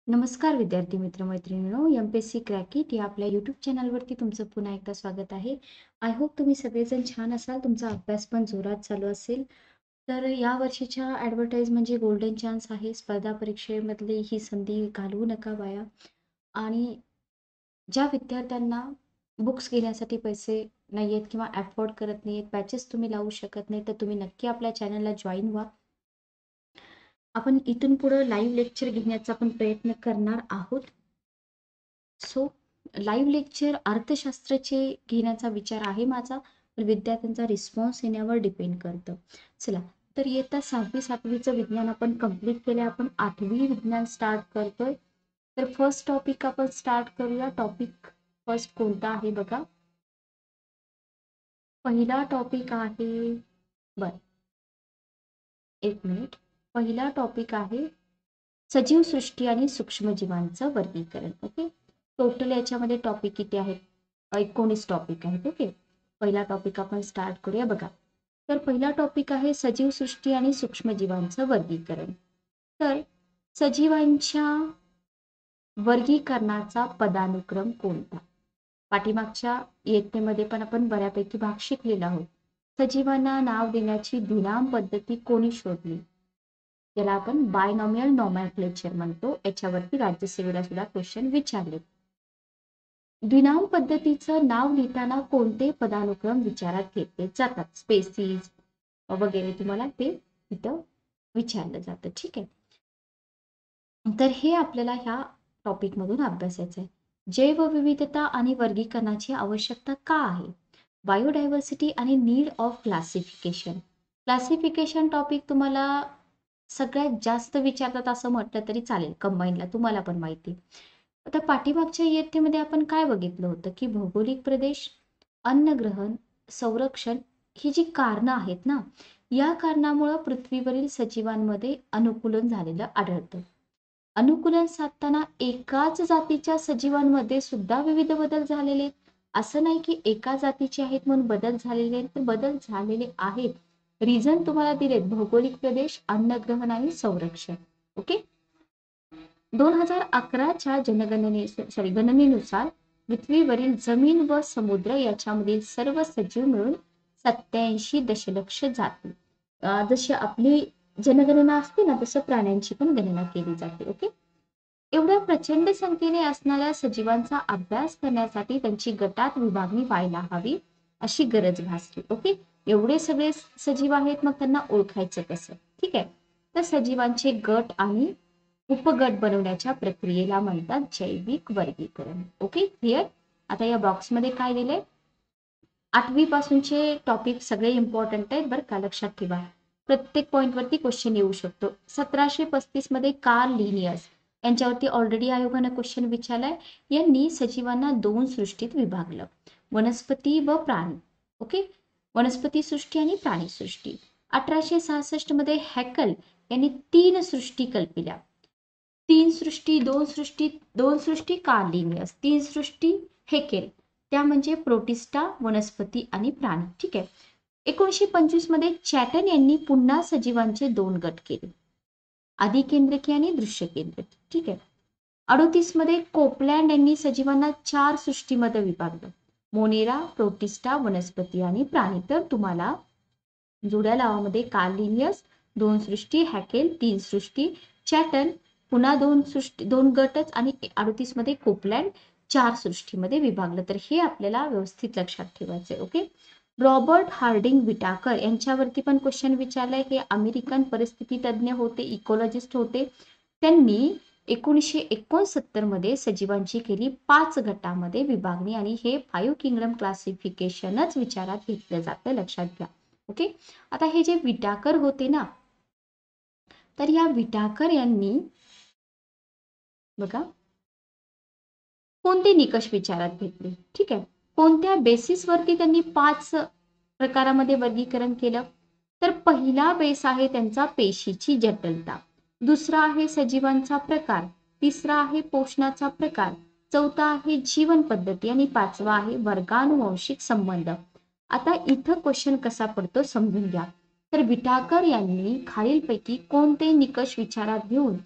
नमस्कार विद्यार्थी मित्र मैत्रिणींनो, एमपीएससी क्रॅकिट या आपल्या यूट्यूब चॅनलवरती तुमचं पुन्हा एकदा स्वागत आहे. आय होप तुम्ही सगळेजण छान असाल, तुमचा अभ्यास पण जोरात चालू असेल. तर या वर्षीच्या ॲडव्हर्टाईज म्हणजे गोल्डन चान्स आहे. स्पर्धा परीक्षेमधली ही संधी घालवू नका वाया. आणि ज्या विद्यार्थ्यांना बुक्स घेण्यासाठी पैसे नाही आहेत किंवा अफोर्ड करत नाही आहेत, बॅचेस तुम्ही लावू शकत नाही, तर तुम्ही नक्की आपल्या चॅनलला जॉईन व्हा. आपण इथून पुढे लाईव्ह लेक्चर घेण्याचा पण प्रयत्न करणार आहोत. सो लाईव्ह लेक्चर अर्थशास्त्राचे घेण्याचा विचार आहे माझा, पण विद्यार्थ्यांचा रिस्पॉन्स येण्यावर डिपेंड करतं. चला, तर इयत्ता 6वी-7वीचं विज्ञान आपण कंप्लीट केले. आपण 8वी विज्ञान स्टार्ट करतोय. तर फर्स्ट टॉपिक आपण स्टार्ट करूया. टॉपिक फर्स्ट कोणता आहे बघा. पहिला टॉपिक आहे, बर एक मिनिट. पहिला टॉपिक आहे सजीव सृष्टी आणि सूक्ष्मजीवांचं वर्गीकरण. ओके, टोटल याच्यामध्ये टॉपिक किती आहेत? 19 टॉपिक आहेत. ओके, पहिला टॉपिक आपण स्टार्ट करूया बघा. तर पहिला टॉपिक आहे सजीव सृष्टी आणि सूक्ष्मजीवांचं वर्गीकरण. तर सजीवांच्या वर्गीकरणाचा पदानुक्रम कोणता? पाठीमागच्या इयत्तेमध्ये पण आपण बऱ्यापैकी भाग शिकलेला आहोत. सजीवांना नाव देण्याची द्विनाम पद्धती कोणी शोधली? ज्याला आपण बायनॉमियल नॉमॅनक्लेचर म्हणतो. याच्यावरती राज्यसेवेला सुद्धा क्वेश्चन विचारले. द्विनाम पद्धतीचं नाव लिहिताना कोणते पदानुक्रम विचारात घेतले जातात? स्पेसीज वगैरे तुम्हाला ते इथं विचारलं जातं. ठीक आहे, तर हे आपल्याला ह्या टॉपिक मधून अभ्यासायचं आहे. जैवविविधता आणि वर्गीकरणाची आवश्यकता का आहे? बायोडायव्हर्सिटी आणि need of classification. Classification topic तुम्हाला सगळ्यात जास्त विचारतात असं म्हटलं तरी चालेल कंबाईनला, तुम्हाला पण माहिती. आता पाठीमागच्या इयत्तेमध्ये आपण काय बघितलं होतं की भौगोलिक प्रदेश, अन्नग्रहण, संरक्षण ही जी कारणं आहेत ना, या कारणामुळे पृथ्वीवरील सजीवांमध्ये अनुकूलन झालेलं आढळतं. अनुकूलन साधताना एकाच जातीच्या सजीवांमध्ये सुद्धा विविध बदल झालेले. असं नाही की एका जातीचे आहेत म्हणून बदल झालेले आहेत, तर बदल झालेले आहेत. रिझन तुम्हाला दिलेत: भौगोलिक प्रदेश, अन्नग्रहण आणि संरक्षण. ओके, 2011च्या गणनेनुसार पृथ्वीवरील जमीन व समुद्र याच्यामधील सर्व सजीव मिळून 87 दशलक्ष जाती. जशी आपली जनगणना असते ना, तसं प्राण्यांची पण गणना केली जाते. ओके, एवढ्या प्रचंड संख्येने असणाऱ्या सजीवांचा अभ्यास करण्यासाठी त्यांची गटात विभागणी व्हायला हवी अशी गरज भासली. ओके, एवढे सगळे सजीव आहेत, मग त्यांना ओळखायचं कसं? ठीक आहे, तर सजीवांचे गट आणि उपगट बनवण्याच्या प्रक्रियेला म्हणतात जैविक वर्गीकरण. Okay, clear? आता या बॉक्समध्ये काय दिलंय? 8वी पासूनचे टॉपिक सगळे इम्पॉर्टंट आहेत बरं का, लक्षात ठेवा. प्रत्येक पॉइंट वरती क्वेश्चन येऊ शकतो. 1735 मध्ये कार्ल लिनियस यांच्यावरती ऑलरेडी आयोगाने क्वेश्चन विचारलाय. यांनी सजीवांना 2 सृष्टीत विभागलं: वनस्पती व प्राणी. ओके, वनस्पती सृष्टी आणि प्राणी सृष्टी. 1866 मध्ये हॅकल यांनी 3 सृष्टी कल्पिल्या. 3 सृष्टी, 2 सृष्टी, 2 सृष्टी कार्ल लिनियस, 3 सृष्टी हेकेल. त्या म्हणजे प्रोटिस्टा, वनस्पती आणि प्राणी. ठीक आहे, 1925 मध्ये चॅटन यांनी पुन्हा सजीवांचे 2 गट केले: अधिकेंद्रकी आणि दृश्य केंद्रक. ठीक आहे, 38 मध्ये कोपलँड यांनी सजीवांना 4 सृष्टीमध्ये विभागलं: मोनेरा, प्रोटिस्टा, वनस्पती आणि प्राणी. तर तुम्हाला जुड्या लावामध्ये कार्ल लिनियस 2 सृष्टी, हॅकेल 3 सृष्टी, चॅटन पुन्हा 2 सृष्टी, 2 गटच, आणि 38 मध्ये कोपलँड 4 सृष्टीमध्ये विभागलं. तर हे आपल्याला व्यवस्थित लक्षात ठेवायचंय. ओके, रॉबर्ट हार्डिंग विटाकर यांच्यावरती पण क्वेश्चन विचारलाय. हे अमेरिकन परिस्थिती तज्ञ होते, इकोलॉजिस्ट होते. त्यांनी 1969 मध्ये सजीवांची केली 5 गटामध्ये विभागणी, आणि हे 5 किंगडम क्लासिफिकेशनच विचारात घेतलं जातं, लक्षात घ्या. ओके, आता हे जे विटाकर होते ना, तर या विटाकर यांनी बघा कोणते निकष विचारात घेतले. ठीक आहे, कोणत्या बेसिसवरती त्यांनी 5 प्रकारामध्ये वर्गीकरण केलं? तर पहिला बेस आहे त्यांचा पेशीची जटिलता, दुसरा आहे सजीवांचा प्रकार, तिसरा आहे पोषणाचा प्रकार, चौथा आहे जीवन पद्धती, आणि 5वा आहे वर्गानुवंशिक संबंध. आता इथं क्वेश्चन कसा पडतो समजून घ्या. तर विटाकर यांनी खालीलपैकी कोणते निकष विचारात घेऊन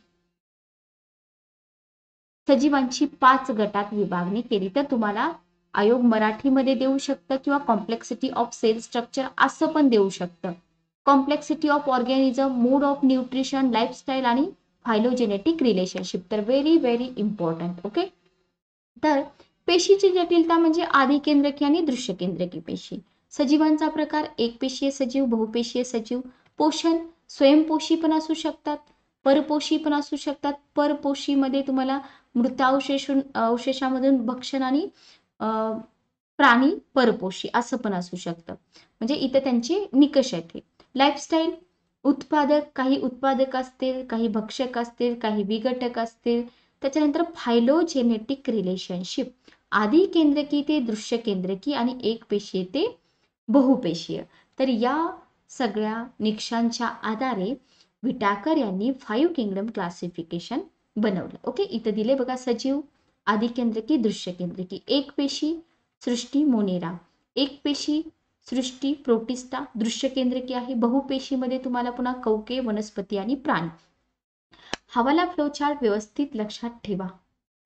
सजीवांची 5 गटात विभागणी केली तर तुम्हाला आयोग मराठीमध्ये देऊ शकतं किंवा कॉम्प्लेक्सिटी ऑफ सेल स्ट्रक्चर असं पण देऊ शकतं. Complexity of organism, mode of nutrition, lifestyle आणि फायलोजेनेटिक रिलेशनशिप. तर व्हेरी व्हेरी इम्पॉर्टंट. ओके. तर पेशीची जटिलता म्हणजे आदिकेंद्रकी आणि दृश्यकेंद्रकी पेशी. सजीवांचा प्रकार एकपेशीय सजीव, बहुपेशीय सजीव. पोषण स्वयंपोषी पण असू शकतात, परपोषी पण असू शकतात. परपोषीमध्ये तुम्हाला अवशेषामधून भक्षण आणि प्राणी परपोषी असं पण असू शकतं. म्हणजे इथं त्यांचे निकष आहेत. लाईफस्टाईल उत्पादक, काही उत्पादक असतील, काही भक्षक असतील, काही विघटक असतील. त्याच्यानंतर फायलोजेनेटिक रिलेशनशिप आधी केंद्रकी ते दृश्य केंद्रकी आणि एकपेशीय ते बहुपेशीय. तर या सगळ्या निकषांच्या आधारे विटाकर यांनी 5 किंगडम क्लासिफिकेशन बनवलं. ओके. इथं दिले बघा, सजीव, आधी केंद्रकी, दृश्य केंद्रकी, एकपेशी सृष्टी मोनेरा, एकपेशी सृष्टी प्रोटिस्टा, दृश्य केंद्रकी आहे. बहुपेशीमध्ये तुम्हाला पुन्हा कवके, वनस्पती आणि प्राणी. हवाला फ्लोचार्ट व्यवस्थित लक्षात ठेवा.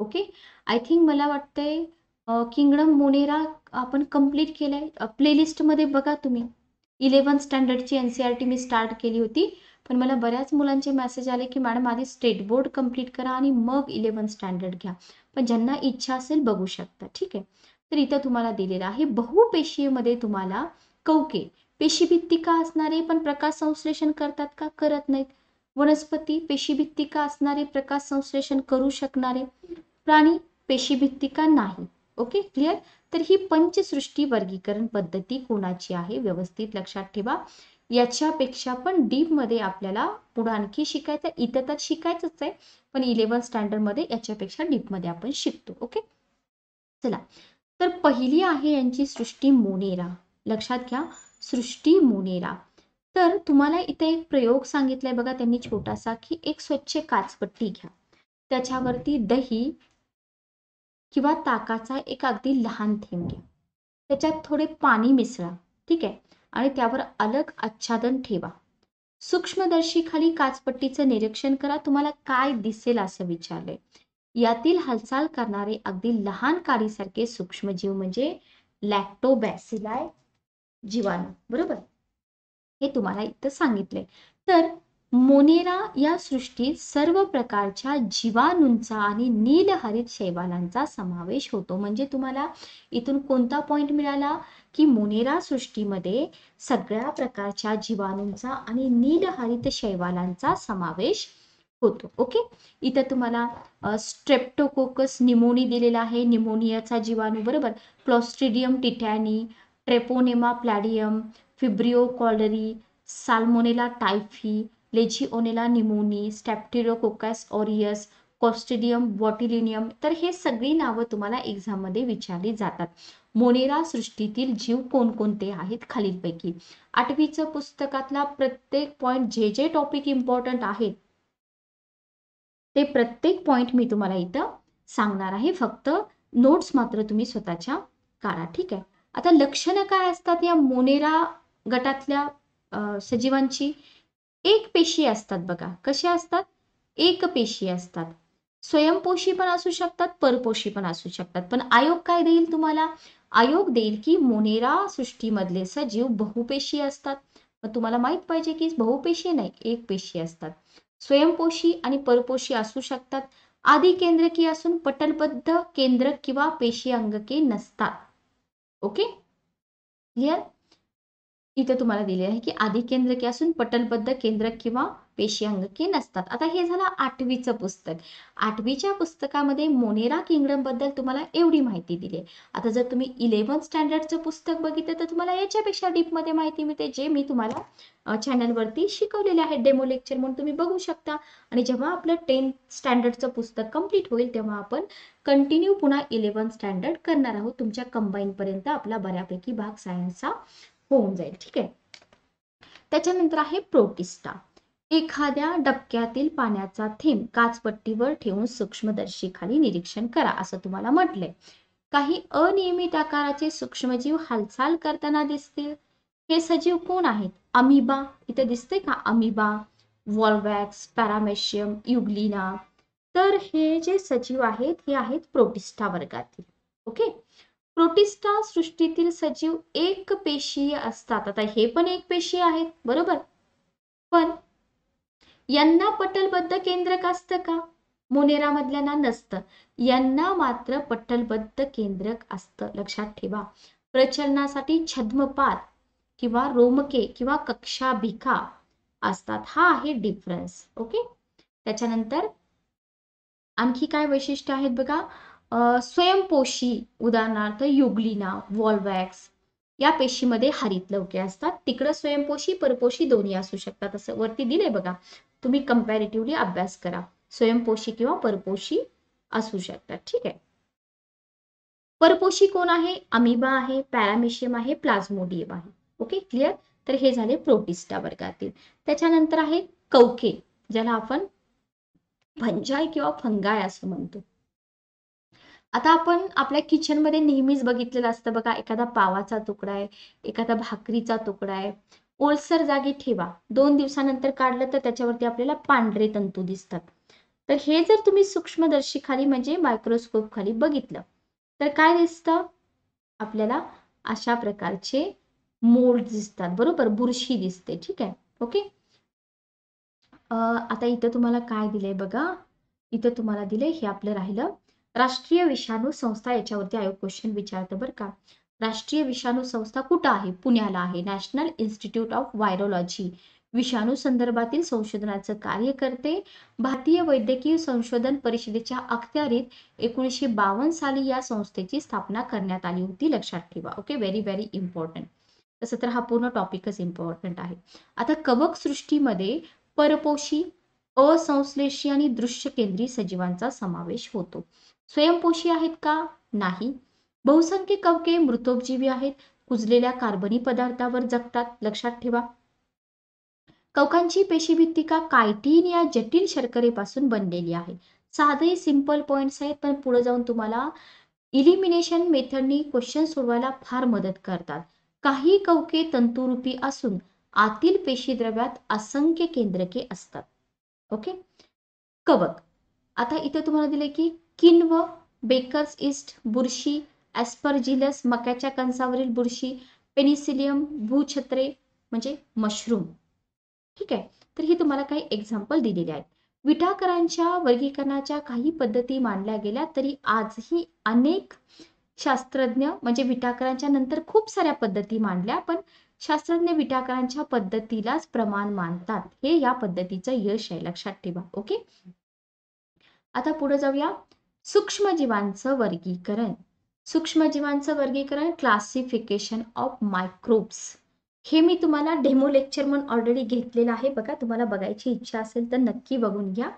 ओके. आय थिंक मला वाटतंय किंगडम मोनेरा आपण कंप्लीट केलंय. प्लेलिस्टमध्ये बघा तुम्ही. 11th स्टँडर्डची NCERT मी स्टार्ट केली होती, पण मला बऱ्याच मुलांचे मेसेज आले की मॅडम आधी स्टेट बोर्ड कंप्लीट करा आणि मग 11th स्टँडर्ड घ्या. पण ज्यांना इच्छा असेल बघू शकता. ठीक आहे. तर इथं तुम्हाला दिलेलं आहे. बहुपेशीयमध्ये तुम्हाला कवके, पेशीभित्तिका असणारे पण प्रकाश संश्लेषण करतात का? करत नाहीत. वनस्पती पेशीभित्तिका असणारे, प्रकाश संश्लेषण करू शकणारे. प्राणी पेशीभित्तिका नाही. ओके. क्लिअर. तर ही पंचसृष्टी वर्गीकरण पद्धती कोणाची आहे व्यवस्थित लक्षात ठेवा. याच्यापेक्षा पण डीप मध्ये आपल्याला पुढे आणखी शिकायचं. इथं तर शिकायचंच आहे, पण 11th स्टँडर्ड मध्ये याच्यापेक्षा डीप मध्ये आपण शिकतो. ओके. चला. तर पहिली आहे यांची सृष्टी मोनेरा. लक्षात घ्या, सृष्टी मोनेरा. तर तुम्हाला इथे एक प्रयोग सांगितलाय बघा त्यांनी छोटासा, की एक स्वच्छ काचपट्टी घ्या, त्याच्यावरती दही किंवा ताकाचा एक अगदी लहान थेंब घ्या, त्याच्यात थोडे पाणी मिसळा. ठीक आहे. आणि त्यावर अलग आच्छादन ठेवा. सूक्ष्मदर्शीखाली काचपट्टीचं निरीक्षण करा. तुम्हाला काय दिसेल असं विचारलंय. यातील हालचाल करणारे अगदी लहान काडीसारखे सूक्ष्मजीव म्हणजे लॅक्टोबॅसिलाय जीवाणू. बरोबर. हे तुम्हाला इथं सांगितलंय. तर मोनेरा या सृष्टीत सर्व प्रकारच्या जीवाणूंचा आणि नीलहरित शैवालांचा समावेश होतो. म्हणजे तुम्हाला इथून कोणता पॉइंट मिळाला, की मोनेरा सृष्टीमध्ये सगळ्या प्रकारच्या जीवाणूंचा आणि नीलहरित शैवालांचा समावेश होतो. ओके. इथं तुम्हाला स्ट्रेप्टोकोकस निमोनी दिलेला आहे, निमोनियाचा जीवाणू. बरोबर. Clostridium tetani, Treponema pallidum, Vibrio cholerae, Salmonella typhi, Legionella pneumoniae, Staphylococcus aureus, Clostridium botulinum. तर हे सगळी नावं तुम्हाला एक्झाम मध्ये विचारली जातात. मोनेरा सृष्टीतील जीव कोणकोणते आहेत खालीलपैकी. 8वीचं पुस्तकातला प्रत्येक पॉइंट, जे जे टॉपिक इम्पॉर्टंट आहेत ते प्रत्येक पॉइंट मी तुम्हाला इथं सांगणार आहे. फक्त नोट्स मात्र तुम्ही स्वतःच्या काढा. ठीक आहे. आता लक्षणं काय असतात या मोनेरा गटातल्या सजीवांची? एक पेशी असतात बघा. कशा असतात? एक पेशी असतात. स्वयंपोषी पण असू शकतात, परपोषी पण असू शकतात. पण आयोग काय देईल तुम्हाला? आयोग देईल की मोनेरा सृष्टीमधले सजीव बहुपेशी असतात. मग तुम्हाला माहित पाहिजे की बहुपेशी नाही, एक पेशी असतात. स्वयंपोषी आणि परपोषी असू शकतात. आधी केंद्रकी असून पटलबद्ध केंद्रक किंवा पेशी अंगके नसतात. ओके. क्लिअर. इथं तुम्हाला दिले आहे की आधी केंद्रके असून पटलबद्ध केंद्रक किंवा पेशी अंगके नसतात. आता हे झालं 8वीचं पुस्तक. 8वीच्या पुस्तकामध्ये मोनेरा किंगडम बद्दल तुम्हाला एवढी माहिती दिली. आता जर तुम्ही 11th स्टँडर्डचं पुस्तक बघितलं तर तुम्हाला याच्यापेक्षा डीप मध्ये माहिती मिळते, जे मी तुम्हाला चॅनलवरती शिकवलेले आहे डेमो लेक्चर म्हणून तुम्ही बघू शकता. आणि जेव्हा आपलं 10th स्टँडर्डचं पुस्तक कंप्लीट होईल तेव्हा आपण कंटिन्यू पुन्हा 11th स्टँडर्ड करणार आहोत. तुमच्या कंबाईन पर्यंत आपला बऱ्यापैकी भाग सायन्सचा होऊन जाईल. ठीक आहे. त्याच्यानंतर आहे प्रोटिस्टा. एखाद्या डबक्यातील पाण्याचा थेंब काचपट्टीवर ठेवून सूक्ष्मदर्शीखाली निरीक्षण करा असं तुम्हाला म्हटलंय. काही अनियमित आकाराचे सूक्ष्मजीव हालचाल करताना दिसतील. हे सजीव कोण आहेत? अमिबा. इथे दिसते का? Amoeba, volvox, paramecium, euglena. तर हे जे सजीव आहेत हे आहेत प्रोटिस्टा वर्गातील. ओके. प्रोटिस्टा सृष्टीतील सजीव एक पेशीय असतात. आता हे पण एक पेशीय आहेत, बरोबर, पण यांना पटलबद्ध केंद्रक असतं का? मोनेरा मधल्यांना नसतं. यांना मात्र पटलबद्ध केंद्रक असतं. लक्षात ठेवा. प्रचलनासाठी छद्मपाद किंवा रोमके किंवा कक्षाभिका असतात. हा आहे डिफरन्स. ओके. त्याच्यानंतर आणखी काय वैशिष्ट्य आहेत बघा. स्वयंपोषी, उदाहरणार्थ युग्लिना, वॉल्वॅक्स या पेशीमध्ये हरितलवके असतात. तिकडं स्वयंपोषी परपोषी दोन्ही असू शकतात. असं वरती दिलंय बघा, तुम्ही कंपॅरेटिव्हली अभ्यास करा. स्वयंपोषी किंवा परपोषी असू शकतात. ठीक आहे. परपोषी कोण आहे? अमिबा आहे, पॅरामिशियम आहे, प्लाझ्मोडियम आहे. Okay, clear. तर हे झाले प्रोटिस्टा वर्गातील. त्याच्यानंतर आहे कवके, ज्याला आपण फंजाय किंवा फंगाय असं म्हणतो. आता आपण आपल्या किचनमध्ये नेहमीच बघितलेलं असतं बघा, एखादा पावाचा तुकडा आहे, एखादा भाकरीचा तुकडा आहे, ओलसर जागी ठेवा, 2 दिवसानंतर काढलं तर त्याच्यावरती आपल्याला पांढरे तंतू दिसतात. तर हे जर तुम्ही सूक्ष्मदर्शी खाली म्हणजे मायक्रोस्कोप खाली बघितलं तर काय दिसतं? आपल्याला अशा प्रकारचे मोल्ड दिसतात, बरोबर, बुरशी दिसते. ठीक आहे. ओके. आता इथं तुम्हाला काय दिलंय बघा, इथं तुम्हाला दिलंय हे आपलं राहिलं राष्ट्रीय विषाणू संस्था. याच्यावरती आयोग क्वेश्चन विचारतं बरं का. राष्ट्रीय विषाणू संस्था कुठं आहे? पुण्याला आहे. नॅशनल इन्स्टिट्यूट ऑफ व्हायरोलॉजी विषाणू संदर्भातील संशोधनाचं कार्य करते. भारतीय वैद्यकीय संशोधन परिषदेच्या अखत्यारीत 1952 साली या संस्थेची स्थापना करण्यात आली होती. लक्षात ठेवा. Okay, very very important. तसं तर हा पूर्ण टॉपिकच इम्पॉर्टंट आहे. आता कवक सृष्टीमध्ये परपोषी, असंश्लेषी आणि दृश्य केंद्री सजीवांचा समावेश होतो. स्वयंपोषी आहेत का? नाही. बहुसंख्य कवके मृतोपजीवी आहेत, कुजलेल्या कार्बनी पदार्थावर जगतात. लक्षात ठेवा. कवकांची पेशीभित्तिका कायटिन या जटिल शर्करेपासून बनलेली आहे. साधे सिंपल पॉइंट्स आहेत, पण पुढे जाऊन तुम्हाला इलिमिनेशन मेथडनी क्वेश्चन सोडवायला फार मदत करतात. काही कवके तंतुरूपी असून आतील पेशीद्रव्यात असंख्य केंद्रके असतात. ओके. कवक. आता इथे तुम्हाला दिले की किण्व, बेकर्स इस्ट, बुरशी, ॲस्परजिलस मक्याच्या कणसावरील बुरशी, पेनिसिलियम, भूछत्रे म्हणजे मशरूम. ठीक आहे. तर ही तुम्हाला काही एक्झाम्पल दिलेले आहेत. विटाकरांच्या वर्गीकरणाच्या काही पद्धती मांडल्या गेल्या तरी आजही अनेक शास्त्रज्ञ म्हणजे विटाकरांच्या नंतर खूप साऱ्या पद्धती मांडल्या, पण शास्त्रज्ञ विटाकरांच्या पद्धतीलाच प्रमाण मानतात. हे या पद्धतीचं यश आहे. लक्षात ठेवा. ओके. आता पुढे जाऊया. सूक्ष्मजीवांचं वर्गीकरण. सूक्ष्मजीवांचं वर्गीकरण, क्लासिफिकेशन ऑफ मायक्रोब्स. हे मी तुम्हाला डेमो लेक्चर म्हणून ऑलरेडी घेतलेलं आहे बघा. तुम्हाला बघायची इच्छा असेल तर नक्की बघून घ्या.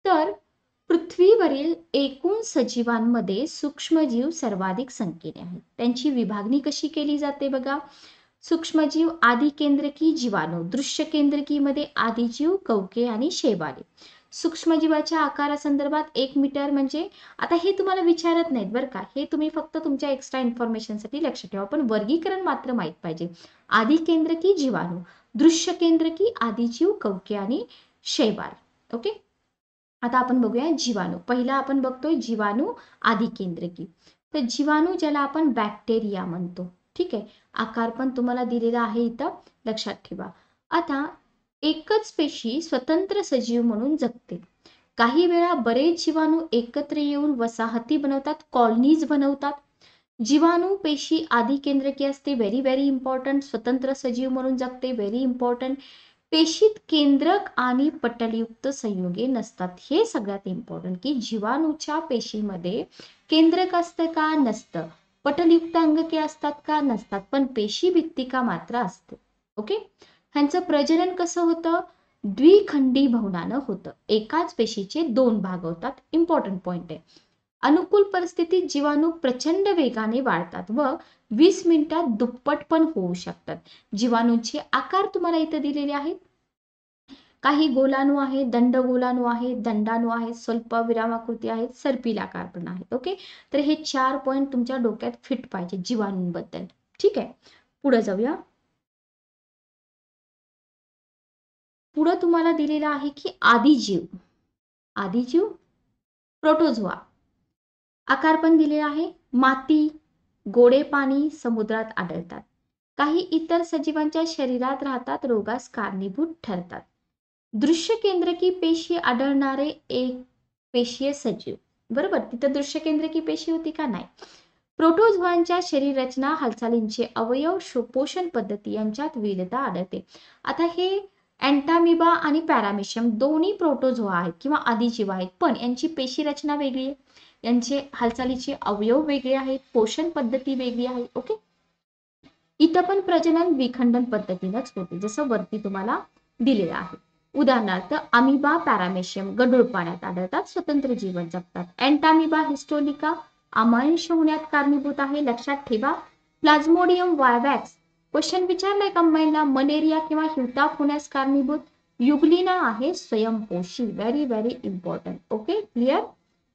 तर पृथ्वीवरील एकूण सजीवांमध्ये सूक्ष्मजीव सर्वाधिक संख्येने आहेत. त्यांची विभागणी कशी केली जाते बघा. सूक्ष्मजीव आदिकेंद्रकी, जीवाणू. दृश्य केंद्रकीमध्ये आदिजीव, कवके आणि शैवाले. सूक्ष्मजीवाच्या आकारासंदर्भात 1 मीटर म्हणजे, आता हे तुम्हाला विचारत नाहीत बरं का, हे तुम्ही फक्त तुमच्या एक्स्ट्रा इन्फॉर्मेशनसाठी लक्षात ठेवा, पण वर्गीकरण मात्र माहित पाहिजे. आदिकेंद्रकी जीवाणू, दृश्य केंद्रकी आदिजीव, कवके आणि शैवाल. ओके. आता आपण बघूया जीवाणू. पहिला आपण बघतोय जीवाणू आदिकेंद्रकी. तर जीवाणू ज्याला आपण बॅक्टेरिया म्हणतो. ठीक आहे. आकार पण तुम्हाला दिलेला आहे इथं, लक्षात ठेवा. आता एकच पेशी स्वतंत्र सजीव म्हणून जगते. काही वेळा बरेच जीवाणू एकत्र येऊन वसाहती बनवतात, कॉलनीज बनवतात. जीवाणू पेशी आदिकेंद्रकी असते, व्हेरी व्हेरी इम्पॉर्टंट. स्वतंत्र सजीव म्हणून जगते, व्हेरी इम्पॉर्टंट. पेशीत केंद्रक आणि पटलयुक्त संयुगे नसतात. हे सगळ्यात इम्पॉर्टंट की जीवाणूच्या पेशीमध्ये केंद्रक असतं का? नसतं. पटलयुक्त अंगके असतात का? नसतात. पण पेशी भित्तिका मात्र असते. ओके. ह्यांचं प्रजनन कसं होतं? द्विखंडी भ्रूणानं होतं. एकाच पेशीचे 2 भाग होतात. इम्पॉर्टंट पॉइंट आहे. अनुकूल परिस्थितीत जीवाणू प्रचंड वेगाने वाढतात व 20 मिनिटात दुप्पट पण होऊ शकतात. जीवाणूंचे आकार तुम्हाला इथे दिलेले आहेत. काही गोलाणू आहेत, दंडगोलाणू आहेत, दंडाणू आहेत, स्वल्प विरामाकृती आहेत, सर्पिल आकार पण आहेत. ओके. तर हे 4 पॉइंट तुमच्या डोक्यात फिट पाहिजे जीवाणूंबद्दल. ठीक आहे. पुढे जाऊया. पुढे तुम्हाला दिलेला आहे की आदिजीव. आदिजीव प्रोटोझोआ आकार पण दिले आहे. माती, गोडे पाणी समुद्रात आढळतात. काही इतर सजीवांच्या शरीरात राहतात, रोगास कारणीभूत ठरतात. दृश्य केंद्रकी पेशी आढळणारे एक पेशीय सजीव. बरोबर, तिथं दृश्य केंद्रकी पेशी होती का? नाही. प्रोटोझोआंच्या शरीर रचना, हालचालींचे अवयव, पोषण पद्धती यांच्यात विविधता आढळते. आता हे अँटामिबा आणि पॅरामेशियम दोन्ही प्रोटोझोआ आहेत किंवा आदिजीव आहेत, पण यांची पेशी रचना वेगळी आहे, यांचे हालचालीचे अवयव वेगळे आहेत, पोषण पद्धती वेगळी आहे. ओके, इथं पण प्रजनन विखंडन पद्धतीनंच होते, जसं वरती तुम्हाला दिलेलं आहे. उदाहरणार्थ अमिबा, पॅरामेशियम गढूळ पाण्यात आढळतात, स्वतंत्र जीवन जगतात. अँटामिबा हिस्टोलिका अमांश होण्यात कारणीभूत आहे, लक्षात ठेवा. प्लाझ्मोडियम वायवॅक्स क्वेश्चन विचारलाय कंबाईनला, मलेरिया किंवा हिवताप होण्यास कारणीभूत. युग्लिना आहे स्वयंपोषी, very very important. Okay, clear.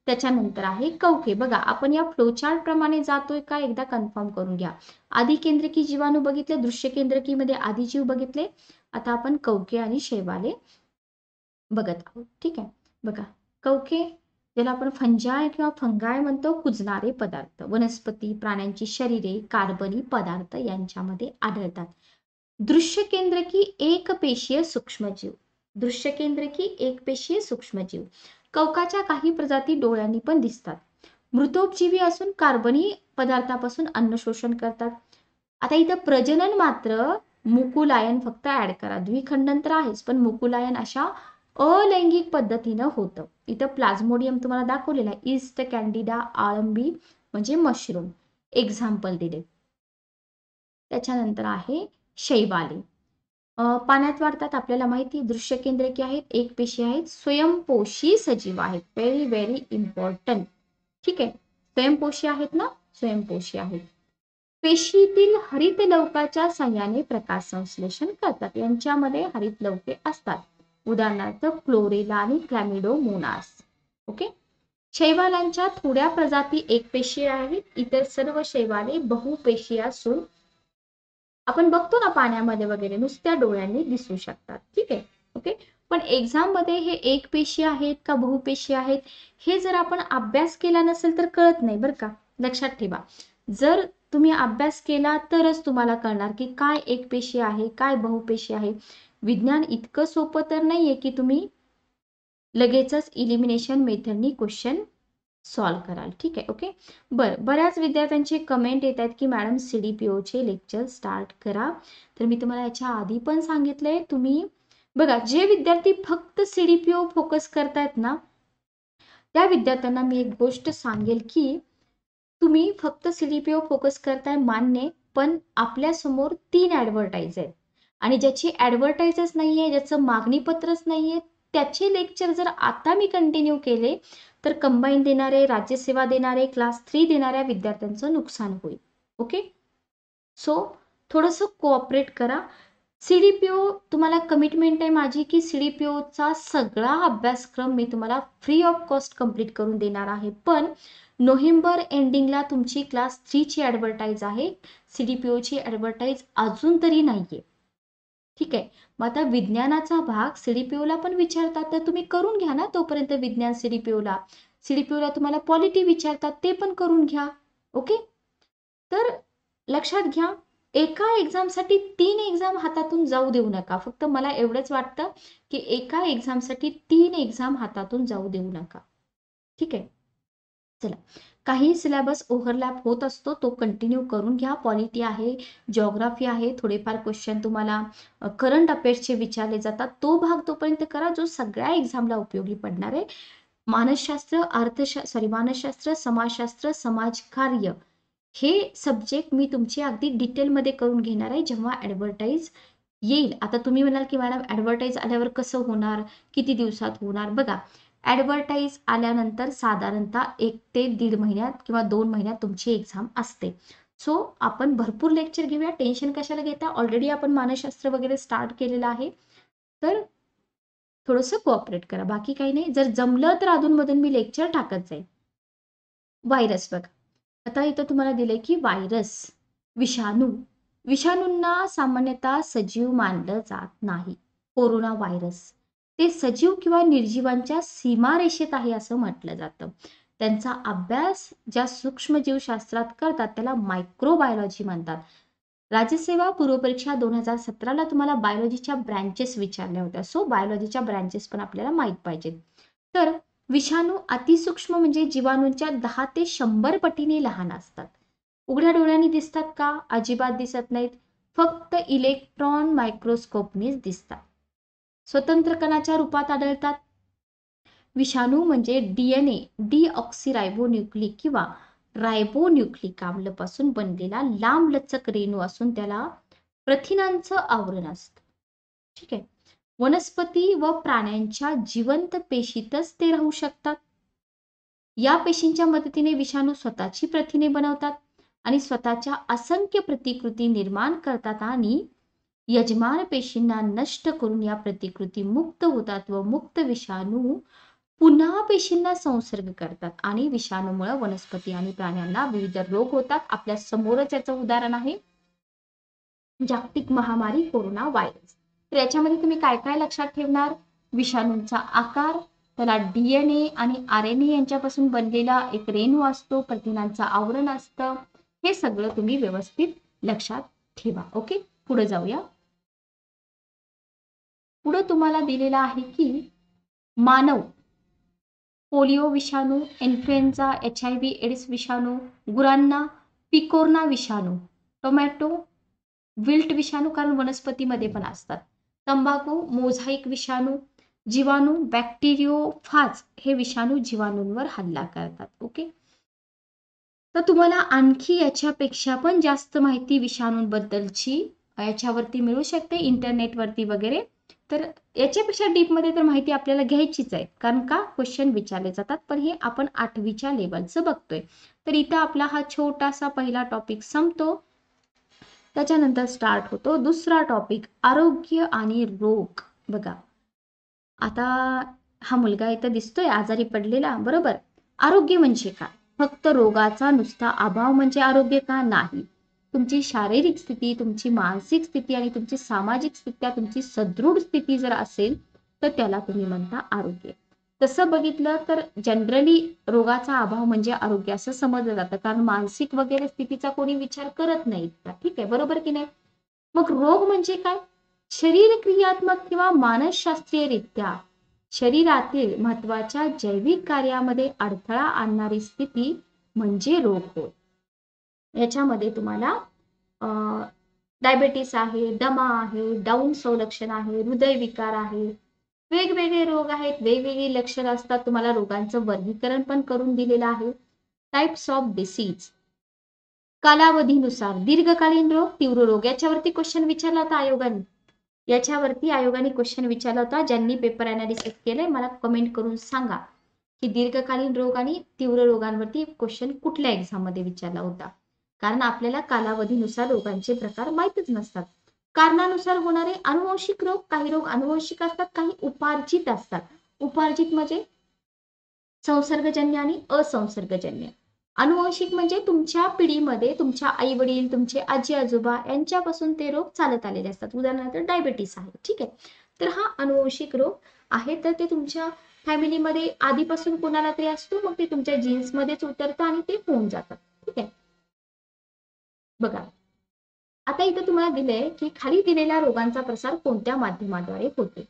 त्याच्यानंतर आहे कवके. बघा, आपण या फ्लोचार्ट प्रमाणे जातोय का एकदा कन्फर्म करून घ्या. आधी केंद्रकी जीवाणू बघितले, दृश्य केंद्रकी मध्ये आदिजीव बघितले, आता आपण कवके आणि शैवाले बघत आहोत. ठीक आहे, बघा कवके ज्याला आपण फंजाय किंवा फंगाय म्हणतो, कुजणारे पदार्थ वनस्पती, प्राण्यांची शरीरे, कार्बनी पदार्थ यांच्यामध्ये आढळतात. दृश्य केंद्रकी एकपेशीय सूक्ष्मजीव. दृश्य केंद्रकी एकपेशीय सूक्ष्मजीव. कवकाच्या काही प्रजाती डोळ्यांनी पण दिसतात. मृतोपजीवी असून कार्बनी पदार्थापासून अन्न शोषण करतात. आता इथं प्रजनन मात्र मुकुलायन फक्त ऍड करा, द्विखंडन तर आहेच, पण मुकुलायन अशा अलैंगिक पद्धतीनं होतं. इथं प्लाझ्मोडियम तुम्हाला दाखवलेला आहे, ईस्ट कॅन्डिडा, आळंबी म्हणजे मशरूम एक्झाम्पल दिले. त्याच्यानंतर आहे शैवाले. पाण्यात वाढतात, आपल्याला माहिती. दृश्य केंद्रकी आहेत, एकपेशी आहेत, स्वयंपोषी सजीव आहेत, व्हेरी व्हेरी इम्पॉर्टंट. ठीक आहे, स्वयंपोषी आहेत ना, स्वयंपोषी आहेत. पेशीतील हरित लवकाच्या साह्याने प्रकाश संश्लेषण करतात, यांच्यामध्ये हरित लवके असतात. उदाहरणार्थ क्लोरेला आणि क्लॅमिडोमोनास. ओके, शैवालांच्या थोड्या प्रजाती एकपेशीय आहेत, इतर सर्व शैवाले बहुपेशीय असून आपण बघतो ना पाण्यामध्ये वगैरे नुसत्या डोळ्यांनी दिसू शकतात. ठीक आहे, ओके. पण एक्झाम मध्ये हे एकपेशी आहेत का बहुपेशी आहेत हे जर आपण अभ्यास केला नसेल तर कळत नाही, बरं का, लक्षात ठेवा. जर तुम्ही अभ्यास केला तरच तुम्हाला कळणार की काय एकपेशी आहे, काय बहुपेशी आहे. विज्ञान इतकं सोपं तर नाहीये की तुम्ही लगेचच इलिमिनेशन मेथडनी क्वेश्चन सॉल्व कराल. ठीक आहे, ओके. बऱ्याच विद्यार्थ्यांचे कमेंट येत आहेत की मॅडम CDPO चे लेक्चर स्टार्ट करा. तर मी तुम्हाला याच्या आधी पण सांगितलंय, तुम्ही बघा, जे विद्यार्थी फक्त CDPO फोकस करतायत ना, त्या विद्यार्थ्यांना मी एक गोष्ट सांगेल की तुम्ही फक्त CDPO फोकस करताय मान्य, पण आपल्या समोर 3 ऍडव्हर्टाइज आहेत आणि ज्याची ऍडव्हर्टाइजच नाहीये, ज्याचं मागणीपत्रच नाहीये, त्याचे लेक्चर जर आता मी कंटिन्यू केले तर कंबाईन देणारे, राज्यसेवा देणारे, क्लास 3 देणाऱ्या विद्यार्थ्यांचं नुकसान होईल. ओके, सो थोडंसं कोऑपरेट करा. CDPO तुम्हाला कमिटमेंट आहे माझी की CDPOचा सगळा अभ्यासक्रम मी तुम्हाला फ्री ऑफ कॉस्ट कंप्लीट करून देणार आहे. पण नोव्हेंबर एंडिंगला तुमची क्लास 3 ची ऍडव्हर्टाइज आहे, CDPO ची ऍडव्हर्टाइज अजून तरी नाहीये. ठीक आहे, मग आता विज्ञानाचा भाग CDPO ला पण विचारतात, तर तुम्ही करून घ्या ना तोपर्यंत विज्ञान. CDPO ला तुम्हाला पॉलिटी विचारतात, ते पण करून घ्या. ओके, तर लक्षात घ्या, एका एक्झामसाठी 3 एक्झाम हातातून जाऊ देऊ नका. फक्त मला एवढंच वाटतं की एका एक्झामसाठी 3 एक्झाम हातातून जाऊ देऊ नका. ठीक आहे, चला. काही सिलेबस ओव्हरलॅप होत असतो, तो कंटिन्यू करून घ्या. पॉलिटी आहे, जिओग्राफी आहे, थोडेफार क्वेश्चन तुम्हाला करंट अफेअर्सचे विचारले जातात, तो भाग तोपर्यंत करा जो सगळ्या एक्झामला उपयोगी पडणार आहे. मानसशास्त्र, समाजशास्त्र, समाजकार्य हे सब्जेक्ट मी तुमची अगदी डिटेलमध्ये करून घेणार आहे जेव्हा ऍडव्हर्टाइज येईल. आता तुम्ही म्हणाल की मॅडम ऍडव्हर्टाइज आल्यावर कसं होणार, किती दिवसात होणार? बघा, ऍडव्हर्टाइज आल्यानंतर साधारणतः 1 ते 1.5 महिन्यात किंवा 2 महिन्यात तुमची एक्झाम असते. सो आपण भरपूर लेक्चर घेऊया, टेन्शन कशाला घेता, ऑलरेडी आपण मानसशास्त्र वगैरे स्टार्ट केलेलं आहे. तर थोडंसं कोऑपरेट करा, बाकी काही नाही. जर जमलं तर अधूनमधून मी लेक्चर टाकत जाईल. व्हायरस बघा, आता इथं तुम्हाला दिलंय की व्हायरस, विषाणूंना सामान्यतः सजीव मानलं जात नाही. कोरोना व्हायरस ते सजीव किंवा निर्जीवांच्या सीमारेषेत आहे असं म्हटलं जातं. त्यांचा अभ्यास ज्या सूक्ष्मजीवशास्त्रात करतात त्याला मायक्रोबायोलॉजी म्हणतात. राज्यसेवा पूर्वपरीक्षा 2017ला तुम्हाला बायोलॉजीच्या ब्रँचेस विचारल्या होत्या. सो बायोलॉजीच्या ब्रँचेस पण आपल्याला माहित पाहिजेत. तर विषाणू अतिसूक्ष्म म्हणजे जीवाणूंच्या 10 ते 100 पटीने लहान असतात. उघड्या डोळ्यांनी दिसतात का? अजिबात दिसत नाहीत. फक्त इलेक्ट्रॉन मायक्रोस्कोपनेच दिसतात. स्वतंत्र कणाच्या रूपात आढळतात. विषाणू म्हणजे डीएनए डीऑक्सिरायबोन्यूक्लिक किंवा रायबोन्यूक्लिक आम्लपासून बनलेला लांबलचक रेणू असून त्याला प्रथिनांचं आवरण असतं. ठीक आहे. वनस्पती व प्राण्यांच्या जिवंत पेशीतच ते राहू शकतात. या पेशींच्या मदतीने विषाणू स्वतःची प्रथिने बनवतात आणि स्वतःच्या असंख्य प्रतिकृती निर्माण करतात आणि यजमान पेशींना नष्ट करून या प्रतिकृती मुक्त होतात व मुक्त विषाणू पुन्हा पेशींना संसर्ग करतात आणि विषाणूमुळे वनस्पती आणि प्राण्यांना विविध रोग होतात. आपल्या समोरच याचं उदाहरण आहे जागतिक महामारी कोरोना व्हायरस. तर याच्यामध्ये तुम्ही काय काय लक्षात ठेवणार? विषाणूंचा आकार, त्याला डीएनए आणि आरएनए यांच्यापासून बनलेला एक रेणू असतो, प्रथिनांचं आवरण असतं. हे सगळं तुम्ही व्यवस्थित लक्षात ठेवा. ओके, पुढे जाऊया. पुढे तुम्हाला दिलेला आहे की मानव, पोलिओ विषाणू, इन्फ्लुएन्झा, HIV एड्स विषाणू, गुरांना पिकोर्ना विषाणू, टोमॅटो विल्ट विषाणू कारण वनस्पतीमध्ये पण असतात, तंबाखू मोझाईक विषाणू, जीवाणू बॅक्टेरियोफाज हे विषाणू जीवाणूंवर हल्ला करतात. ओके, तर तुम्हाला आणखी याच्यापेक्षा पण जास्त माहिती विषाणूंबद्दलची याच्यावरती मिळू शकते इंटरनेटवरती वगैरे. तर याच्यापेक्षा डीपमध्ये तर माहिती आपल्याला घ्यायचीच आहे, कारण का क्वेश्चन विचारले जातात. पण हे आपण 8वीच्या लेवलचं बघतोय. तर इथं आपला हा छोटासा पहिला टॉपिक संपतो. त्याच्यानंतर स्टार्ट होतो दुसरा टॉपिक, आरोग्य आणि रोग. बघा आता हा मुलगा इथं दिसतोय आजारी पडलेला, बरोबर. आरोग्य म्हणजे काय? फक्त रोगाचा नुसता अभाव म्हणजे आरोग्य का? नाही. तुमची शारीरिक स्थिती, तुमची मानसिक स्थिती आणि तुमची सामाजिक स्थिती, तुमची सदृढ स्थिती जर असेल तर त्याला तुम्ही म्हणता आरोग्य. तसं बघितलं तर जनरली रोगाचा अभाव म्हणजे आरोग्य असं समजलं जातं, कारण मानसिक वगैरे स्थितीचा कोणी विचार करत नाही. ठीक आहे, बरोबर की नाही? मग रोग म्हणजे काय? शरीर क्रियात्मक किंवा मानसशास्त्रीयरित्या शरीरातील महत्वाच्या जैविक कार्यामध्ये अडथळा आणणारी स्थिती म्हणजे रोग होय. याच्यामध्ये तुम्हाला डायबेटीस आहे, दमा आहे, डाऊन संलक्षण आहे, हृदयविकार आहे, वेगवेगळे रोग आहेत, वेगवेगळी लक्षणं असतात. तुम्हाला रोगांचं वर्गीकरण पण करून दिलेलं आहे. टाइप्स ऑफ डिसीज, कालावधीनुसार दीर्घकालीन रोग, तीव्र रोग. याच्यावरती क्वेश्चन विचारला होता आयोगाने. याच्यावरती आयोगाने क्वेश्चन विचारला होता. ज्यांनी पेपर अनालिसिस केलंय मला कमेंट करून सांगा की दीर्घकालीन रोग आणि तीव्र रोगांवरती क्वेश्चन कुठल्या एक्झाम मध्ये विचारला होता. कारण आपल्याला कालावधीनुसार रोगांचे प्रकार माहितच नसतात. कारणानुसार होणारे अनुवंशिक रोग, काही रोग अनुवंशिक असतात, काही उपार्जित असतात. उपार्जित म्हणजे संसर्गजन्य आणि असंसर्गजन्य. अनुवंशिक म्हणजे तुमच्या पिढीमध्ये तुमच्या आई वडील, तुमचे आजी आजोबा यांच्यापासून ते रोग चालत आलेले असतात. उदाहरणार्थ डायबेटीस आहे. ठीक आहे, तर हा अनुवंशिक रोग आहे. तर ते तुमच्या फॅमिलीमध्ये आधीपासून कोणाला तरी असतो, मग ते तुमच्या जीन्स मध्येच उतरतं आणि ते होऊन जातात. ठीक आहे, बघा आता इथं तुम्हाला दिलंय की खाली दिलेल्या रोगांचा प्रसार कोणत्या माध्यमाद्वारे होतो.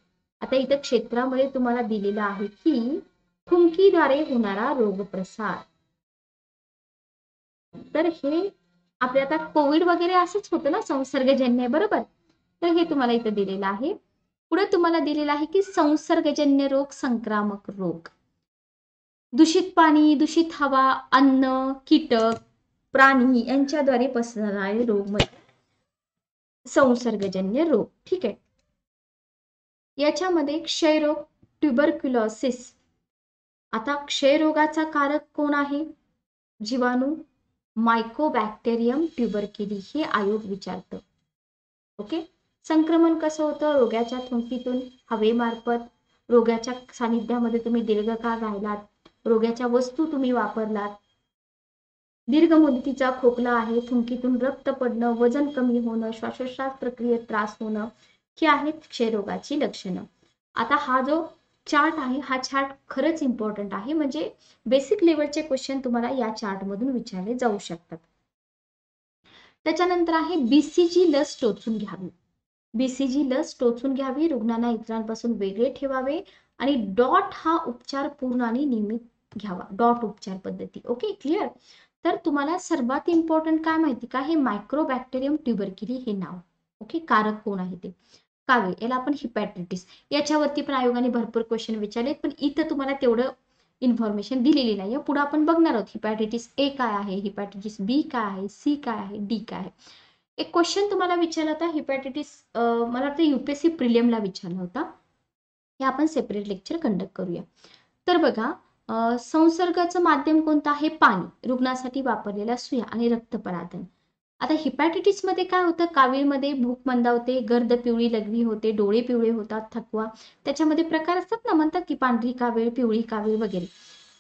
आता इथं क्षेत्रामध्ये तुम्हाला दिलेलं आहे की थुंकीद्वारे होणारा रोग प्रसार. तर हे आपले आता कोविड वगैरे असंच होतं ना, संसर्गजन्य, बरोबर. तर हे तुम्हाला इथं दिलेलं आहे. पुढे तुम्हाला दिलेलं आहे की संसर्गजन्य रोग, संक्रामक रोग. दूषित पाणी, दूषित हवा, अन्न, कीटक, प्राणी यांच्याद्वारे पसरणारे रोग म्हणजे संसर्गजन्य रोग. ठीक आहे, याच्यामध्ये क्षयरोग, ट्युबरक्युलोसिस. आता क्षयरोगाचा कारक कोण आहे? जीवाणू मायकोबॅक्टेरियम ट्युबरक्युली हे आयोग विचारतं. ओके, संक्रमण कसं होतं? रोगाच्या थुंकीतून, हवेमार्फत. रोगाच्या सानिध्यामध्ये तुम्ही दीर्घकाळ राहिलात, रोगाच्या वस्तू तुम्ही वापरलात, दीर्घ मुदतीचा खोकला आहे, थुंकीतून रक्त पडणं, वजन कमी होणं, श्वासोच्छ्वास प्रक्रियेत त्रास होणं, ही आहेत क्षयरोगाची लक्षणं. आता हा जो चार्ट आहे, हा चार्ट खरंच इम्पॉर्टंट आहे, म्हणजे बेसिक लेवलचे क्वेश्चन तुम्हाला या चार्ट मधून विचारले जाऊ शकतात. त्याच्यानंतर आहे बीसीजी लस टोचून घ्यावी. बीसीजी लस टोचून घ्यावी, रुग्णांना इतरांपासून वेगळे ठेवावे आणि डॉट हा उपचार पूर्ण आणि नियमित घ्यावा. डॉट उपचार पद्धती. Okay, clear. तर तुम्हाला सर्वात इम्पॉर्टंट काय माहिती का, हे मायक्रोबॅक्टेरियम ट्युबरक्युली हे नाव. ओके, कारक कोण आहे ते. कावीळ, याला आपण हिपॅटायटिस, याच्यावरती पण आयोगाने भरपूर क्वेश्चन विचारलेत, पण इथं तुम्हाला तेवढं इन्फॉर्मेशन दिलेली नाही. पुढे आपण बघणार आहोत हिपॅटायटिस ए काय आहे, हिपॅटायटिस बी काय आहे, सी काय आहे, डी काय आहे. एक क्वेश्चन तुम्हाला विचारला होता हिपॅटायटिस, मला वाटतं युपीएससी प्रिलियमला विचारला होता. हे आपण सेपरेट लेक्चर कंडक्ट करूया. तर बघा, संसर्गाचं माध्यम कोणतं आहे, पाणी, रुग्णासाठी वापरलेल्या सुया आणि रक्तपराधन. आता हिपॅटायटिस मध्ये काय होतं, कावीळमध्ये भूक मंदावते, गर्द पिवळी लघवी होते, डोळे पिवळे होतात, थकवा. त्याच्यामध्ये प्रकार असतात ना, म्हणतात की पांढरी कावीळ, पिवळी कावीळ वगैरे,